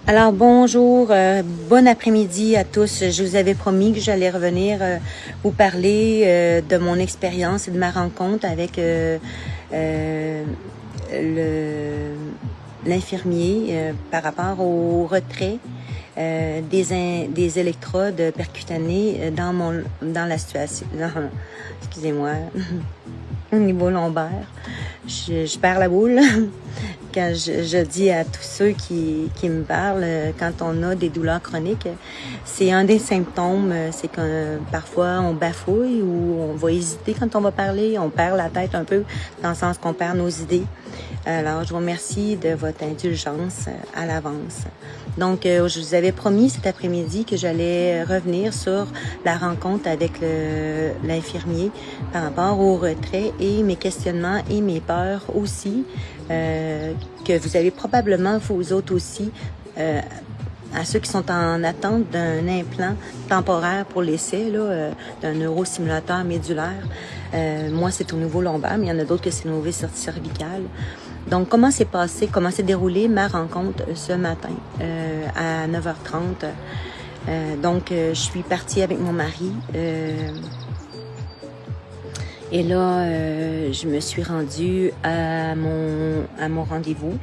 Alors bonjour, bon après-midi à tous. Je vous avais promis que j'allais revenir vous parler de mon expérience et de ma rencontre avec l'infirmier par rapport au retrait des électrodes percutanées dans la situation. Excusez-moi, au niveau lombaire. Je perds la boule quand je dis à tous ceux qui me parlent, quand on a des douleurs chroniques, c'est un des symptômes, c'est que parfois on bafouille ou on va hésiter quand on va parler, on perd la tête un peu, dans le sens qu'on perd nos idées. Alors, je vous remercie de votre indulgence à l'avance. Donc, je vous avais promis cet après-midi que j'allais revenir sur la rencontre avec l'infirmier par rapport au retrait et mes questionnements et mes peurs aussi, que vous avez probablement, vous autres aussi, à ceux qui sont en attente d'un implant temporaire pour l'essai, d'un neurostimulateur médulaire. Moi, c'est au niveau lombaire, mais il y en a d'autres que c'est au niveau cervical. Donc, comment s'est déroulée ma rencontre ce matin à 9h30? Donc, je suis partie avec mon mari. Et là, je me suis rendue à mon rendez-vous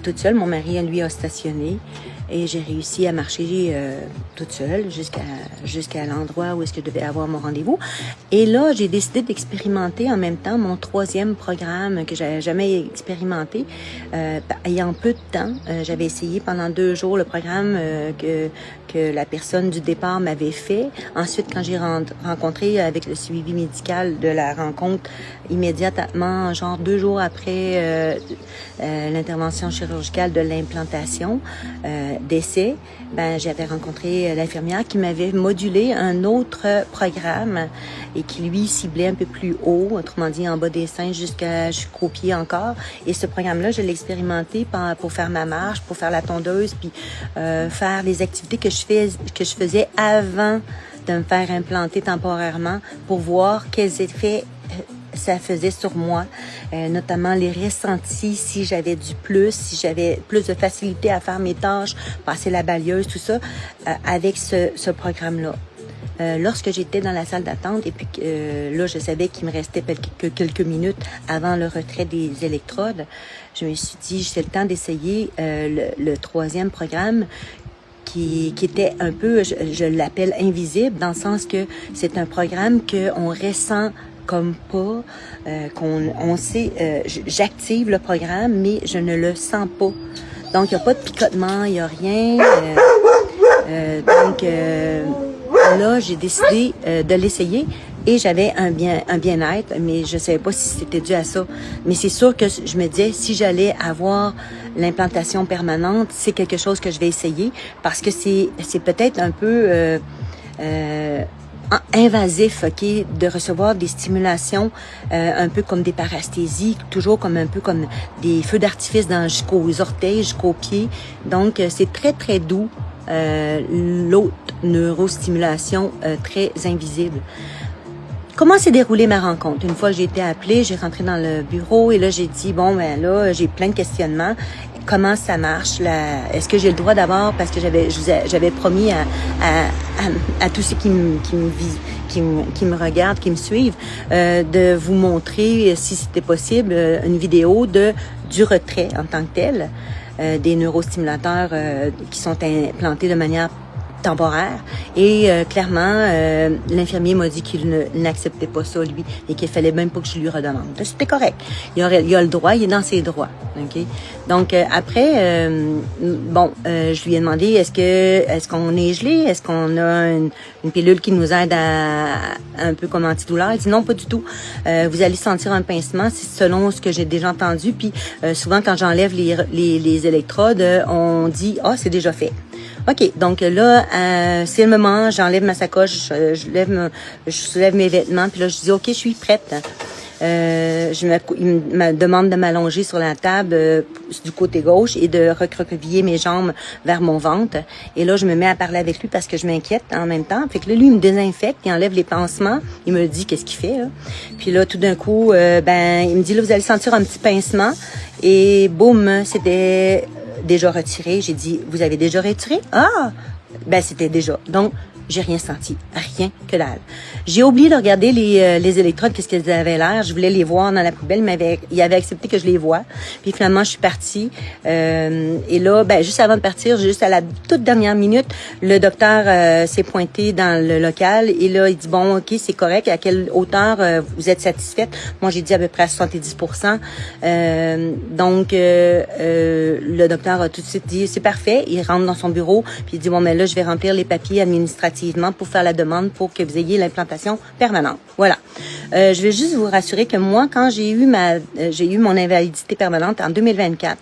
toute seule. Mon mari, lui, a stationné et j'ai réussi à marcher toute seule jusqu'à l'endroit où est-ce que je devais avoir mon rendez-vous. Et là, j'ai décidé d'expérimenter en même temps mon 3e programme que j'avais jamais expérimenté. Ayant peu de temps, j'avais essayé pendant 2 jours le programme que la personne du départ m'avait fait. Ensuite, quand j'ai rencontré avec le suivi médical de la rencontre immédiatement, genre 2 jours après l'intervention chirurgicale de l'implantation d'essai, j'avais rencontré l'infirmière qui m'avait modulé un autre programme et qui lui ciblait un peu plus haut, autrement dit en bas des seins jusqu'au pied encore. Et ce programme-là, je l'ai expérimenté pour faire ma marche, pour faire la tondeuse, puis faire les activités que je faisais avant de me faire implanter temporairement pour voir quels effets ça faisait sur moi, notamment les ressentis, si j'avais si j'avais plus de facilité à faire mes tâches, passer la balayeuse, tout ça, avec ce programme-là. Lorsque j'étais dans la salle d'attente et puis là, je savais qu'il me restait quelques minutes avant le retrait des électrodes, je me suis dit, c'est le temps d'essayer le 3e programme qui était un peu, je l'appelle invisible, dans le sens que c'est un programme qu'on ressent comme pas, qu'on sait, j'active le programme, mais je ne le sens pas. Donc, il n'y a pas de picotement, il n'y a rien. Donc, là, j'ai décidé de l'essayer et j'avais un bien-être, mais je ne savais pas si c'était dû à ça. Mais c'est sûr que je me disais, si j'allais avoir l'implantation permanente, c'est quelque chose que je vais essayer parce que c'est peut-être un peu invasif, ok, de recevoir des stimulations un peu comme des parasthésies, toujours un peu comme des feux d'artifice jusqu'aux orteils, jusqu'aux pieds. Donc, c'est très, très doux. L'autre neurostimulation très invisible. Comment s'est déroulée ma rencontre? Une fois que j'ai été appelée, j'ai rentré dans le bureau et là, j'ai dit, bon, là, j'ai plein de questionnements. Comment ça marche? Est-ce que j'ai le droit d'abord, parce que j'avais promis à tous ceux qui me regardent, qui me suivent, de vous montrer, si c'était possible, une vidéo du retrait en tant que tel, des neurostimulateurs qui sont implantés de manière temporaire. Et clairement, l'infirmier m'a dit qu'il n'acceptait pas ça, lui, et qu'il fallait même pas que je lui redemande. C'était correct. Il a le droit, il est dans ses droits. Okay? Donc, après, je lui ai demandé, est-ce qu'on est gelé? Est-ce qu'on a une pilule qui nous aide un peu comme antidouleur? Il dit non, pas du tout. Vous allez sentir un pincement, c'est selon ce que j'ai déjà entendu. Puis, souvent, quand j'enlève les électrodes, on dit, c'est déjà fait. OK, donc là, c'est le moment, j'enlève ma sacoche, je soulève mes vêtements, puis là, je dis, OK, je suis prête. Il me demande de m'allonger sur la table du côté gauche et de recroqueviller mes jambes vers mon ventre. Et là, je me mets à parler avec lui parce que je m'inquiète en même temps. Fait que là, lui, il me désinfecte, il enlève les pansements. Il me dit qu'est-ce qu'il fait, là. Puis là, tout d'un coup, il me dit, là, vous allez sentir un petit pincement. Et boum, c'était déjà retiré. J'ai dit, vous avez déjà retiré? Ah! Ben, c'était déjà. Donc, j'ai rien senti. Rien que dalle. J'ai oublié de regarder les électrodes, qu'est-ce qu'elles avaient l'air. Je voulais les voir dans la poubelle, mais il avait accepté que je les vois. Puis finalement, je suis partie. Et là, ben, juste avant de partir, juste à la toute dernière minute, le docteur s'est pointé dans le local. Et là, il dit, bon, OK, c'est correct. À quelle hauteur vous êtes satisfaite? Moi, j'ai dit à peu près à 70%. Donc, le docteur a tout de suite dit, c'est parfait. Il rentre dans son bureau. Puis il dit, bon, mais là, je vais remplir les papiers administratifs pour faire la demande pour que vous ayez l'implantation permanente. Voilà. Je vais juste vous rassurer que moi, quand j'ai eu mon invalidité permanente en 2024,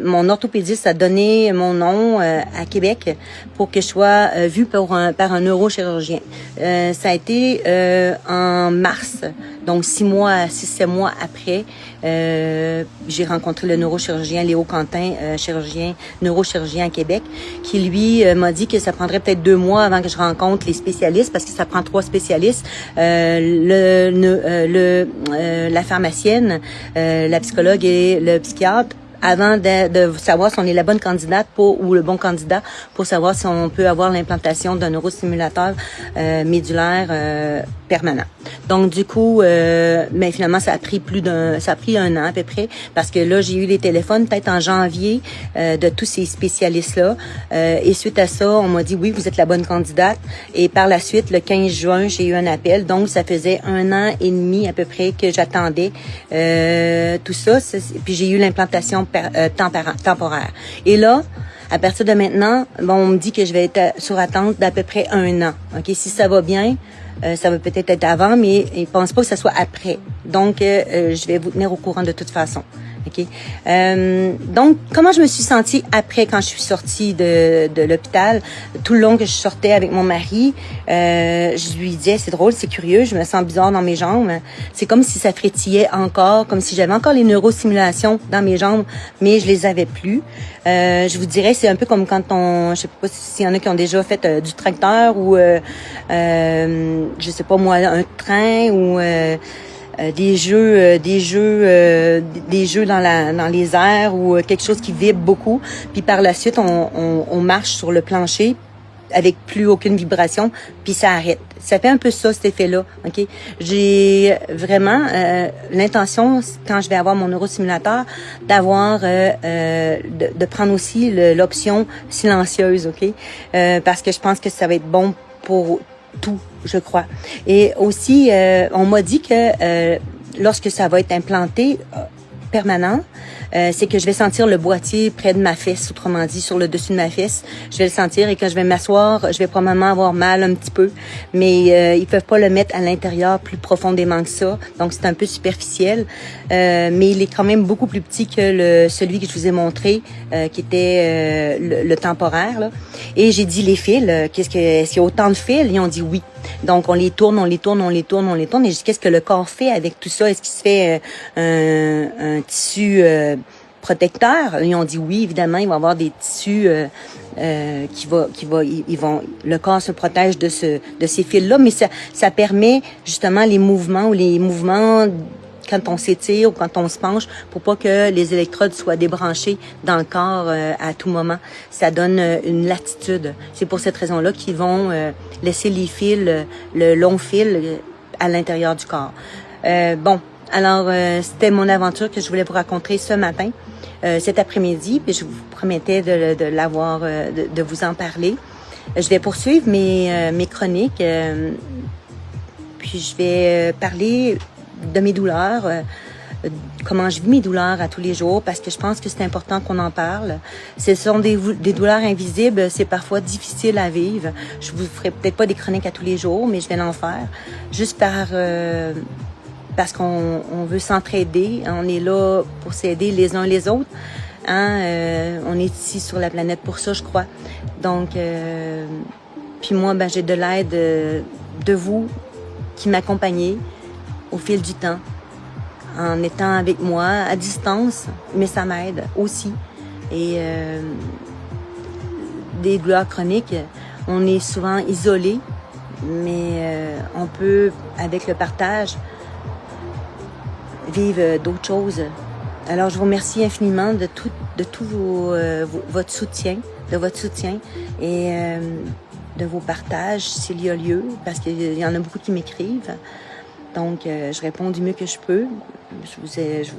mon orthopédiste a donné mon nom à Québec pour que je sois vue par un neurochirurgien. Ça a été en mars, donc 6-7 mois après, j'ai rencontré le neurochirurgien Léo Quentin, neurochirurgien à Québec, qui lui m'a dit que ça prendrait peut-être 2 mois avant que je rencontre les spécialistes, parce que ça prend 3 spécialistes, la pharmacienne, la psychologue et le psychiatre, avant de savoir si on est la bonne candidate ou le bon candidat pour savoir si on peut avoir l'implantation d'un neurostimulateur médulaire permanent. Donc du coup, mais finalement ça a pris un an à peu près, parce que là j'ai eu les téléphones peut-être en janvier de tous ces spécialistes-là, et suite à ça, on m'a dit oui, vous êtes la bonne candidate, et par la suite, le 15 juin, j'ai eu un appel, donc ça faisait 1 an et demi à peu près que j'attendais tout ça, puis j'ai eu l'implantation temporaire. Et là, à partir de maintenant, bon, on me dit que je vais être sur attente d'à peu près 1 an. Ok, si ça va bien, ça va peut-être être avant, mais ils pensent pas que ça soit après. Donc, je vais vous tenir au courant de toute façon. OK. Donc, comment je me suis sentie après quand je suis sortie de l'hôpital? Tout le long que je sortais avec mon mari, je lui disais, c'est drôle, c'est curieux, je me sens bizarre dans mes jambes. C'est comme si ça frétillait encore, comme si j'avais encore les neurostimulations dans mes jambes, mais je les avais plus. Je vous dirais, c'est un peu comme quand je sais pas s'il y en a qui ont déjà fait du tracteur ou, je sais pas moi, un train ou... des jeux dans les airs ou quelque chose qui vibre beaucoup, puis par la suite on marche sur le plancher avec plus aucune vibration, puis ça arrête. Ça fait un peu ça, cet effet-là, OK? J'ai vraiment l'intention, quand je vais avoir mon neurostimulateur, d'avoir, de prendre aussi l'option silencieuse, OK? Parce que je pense que ça va être bon pour tout, je crois. Et aussi, on m'a dit que lorsque ça va être implanté permanent, c'est que je vais sentir le boîtier près de ma fesse, autrement dit, sur le dessus de ma fesse. Je vais le sentir et quand je vais m'asseoir, je vais probablement avoir mal un petit peu, mais ils peuvent pas le mettre à l'intérieur plus profondément que ça, donc c'est un peu superficiel, mais il est quand même beaucoup plus petit que celui que je vous ai montré, qui était le temporaire, là. Et j'ai dit les fils, est-ce qu'il y a autant de fils? Ils ont dit oui. Donc, on les tourne. Et je dis, qu'est-ce que le corps fait avec tout ça? Est-ce qu'il se fait un tissu protecteur? Ils ont dit oui, évidemment, il va y avoir des tissus le corps se protège de ces fils-là, mais ça permet justement les mouvements quand on s'étire ou quand on se penche, pour pas que les électrodes soient débranchées dans le corps à tout moment. Ça donne une latitude. C'est pour cette raison-là qu'ils vont laisser les fils, le long fil, à l'intérieur du corps. Bon, alors c'était mon aventure que je voulais vous raconter ce matin, cet après-midi, puis je vous promettais de vous en parler. Je vais poursuivre mes chroniques, puis je vais parler de mes douleurs, comment je vis mes douleurs à tous les jours, parce que je pense que c'est important qu'on en parle. Ce sont des douleurs invisibles, c'est parfois difficile à vivre. Je vous ferai peut-être pas des chroniques à tous les jours, mais je vais l'en faire, juste parce qu'on veut s'entraider, on est là pour s'aider les uns les autres. On est ici sur la planète pour ça, je crois. Donc, puis moi, j'ai de l'aide de vous qui m'accompagnez au fil du temps, en étant avec moi à distance, mais ça m'aide aussi. Et des douleurs chroniques, on est souvent isolé, mais on peut, avec le partage, vivre d'autres choses. Alors, je vous remercie infiniment de de tout votre soutien, et de vos partages s'il y a lieu, parce qu'il y en a beaucoup qui m'écrivent. Donc, je réponds du mieux que je peux. Je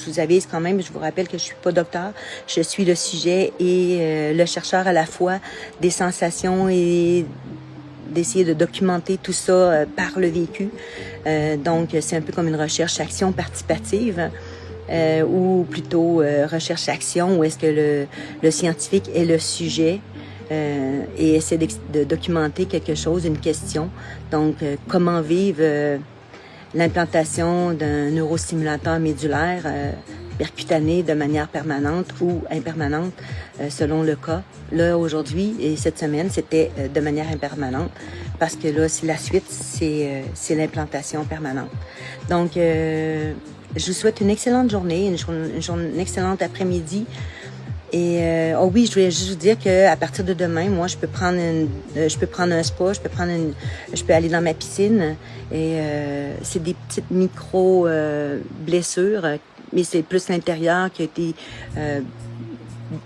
vous avise quand même, je vous rappelle que je suis pas docteur. Je suis le sujet et le chercheur à la fois des sensations et d'essayer de documenter tout ça par le vécu. Donc, c'est un peu comme une recherche-action participative. Ou plutôt recherche-action, où est-ce que le scientifique est le sujet et essaie de documenter quelque chose, une question. Donc, comment vivre l'implantation d'un neurostimulateur médulaire percutané de manière permanente ou impermanente, selon le cas. Là, aujourd'hui et cette semaine, c'était de manière impermanente, parce que là, la suite, c'est l'implantation permanente. Donc, je vous souhaite une excellente journée, une excellente après-midi. Et oh oui, je voulais juste vous dire que à partir de demain, moi, je peux prendre un spa, je peux aller dans ma piscine. Et c'est des petites micro blessures, mais c'est plus l'intérieur qui a été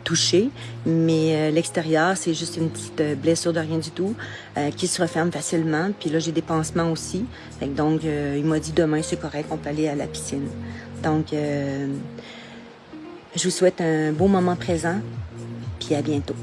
touché, mais l'extérieur, c'est juste une petite blessure de rien du tout qui se referme facilement. Puis là, j'ai des pansements aussi. Donc, il m'a dit demain, c'est correct, on peut aller à la piscine. Donc, je vous souhaite un beau moment présent, puis à bientôt.